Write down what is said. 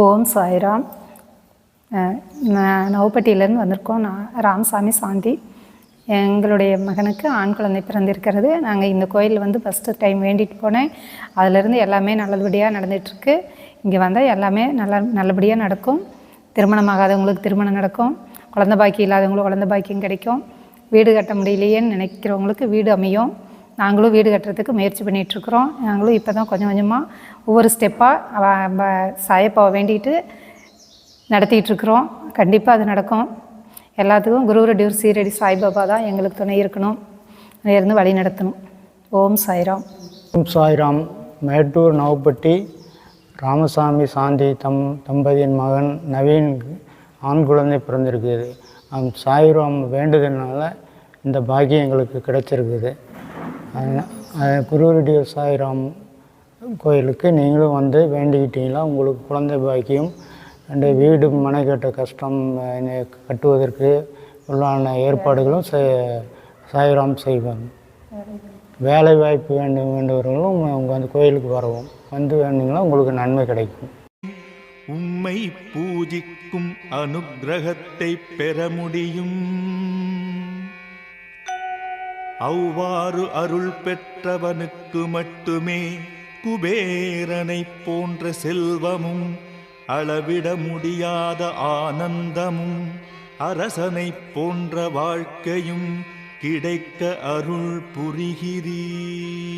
ஓம் சாய்ராம். நவப்பட்டியிலேருந்து வந்திருக்கோம். நான் ராமசாமி சாந்தி. எங்களுடைய மகனுக்கு ஆண் குழந்தை பிறந்திருக்கிறது. நாங்கள் இந்த கோயில் வந்து ஃபஸ்ட்டு டைம் வேண்டிட்டு போனேன். அதிலேருந்து எல்லாமே நல்லபடியாக நடந்துகிட்ருக்கு. இங்கே வந்தால் எல்லாமே நல்லபடியாக நடக்கும். திருமணம் ஆகாதவங்களுக்கு திருமணம் நடக்கும். குழந்தை பாக்கியம் இல்லாதவங்களுக்கு குழந்தை பாக்கியம் கிடைக்கும். வீடு கட்ட முடியலையேன்னு நினைக்கிறவங்களுக்கு வீடு அமையும். நாங்களும் வீடு கட்டுறதுக்கு முயற்சி பண்ணிகிட்ருக்குறோம். நாங்களும் இப்போ தான் கொஞ்சம் கொஞ்சமாக ஒவ்வொரு ஸ்டெப்பாக சாயப்பாவை வேண்டிகிட்டு நடத்திகிட்ருக்குறோம். கண்டிப்பாக அது நடக்கும். எல்லாத்துக்கும் குருவரடியூர் சீரடி சாய்பாபா தான் எங்களுக்கு துணை இருக்கணும், இருந்து வழி நடத்தணும். ஓம் சாய்ராம். ஓம் சாய்ராம். மேட்டூர் நவப்பட்டி ராமசாமி சாந்தி தம்பதியின் மகன் நவீன் ஆண் குழந்தை பிறந்திருக்குது. சாய்ராம் வேண்டுதல்னால இந்த பாக்கியம் எங்களுக்கு கிடைச்சிருக்குது. குருவரடியூர் சாய்ராம் கோயிலுக்கு நீங்களும் வந்து வேண்டிக்கிட்டீங்களா உங்களுக்கு குழந்தை பாக்கியம் அண்டு வீடு மனை கட்ட கஷ்டம் கட்டுவதற்கு உள்ளான ஏற்பாடுகளும் சாய்ராம் செய்வாங்க. வேலை வாய்ப்பு வேண்டுபவர்களும் அவங்க அந்த கோயிலுக்கு வரவும் வந்து வேண்டிங்கன்னா உங்களுக்கு நன்மை கிடைக்கும். உம்மை பூஜிக்கும் அனுக்கிரகத்தை பெற முடியும். அவ்வாறு அருள் பெற்றவனுக்கு மட்டுமே குபேரனை போன்ற செல்வமும் அளவிட முடியாத ஆனந்தமும் அரசனை போன்ற வாழ்க்கையும் கிடைக்க அருள் புரிகிறீர்.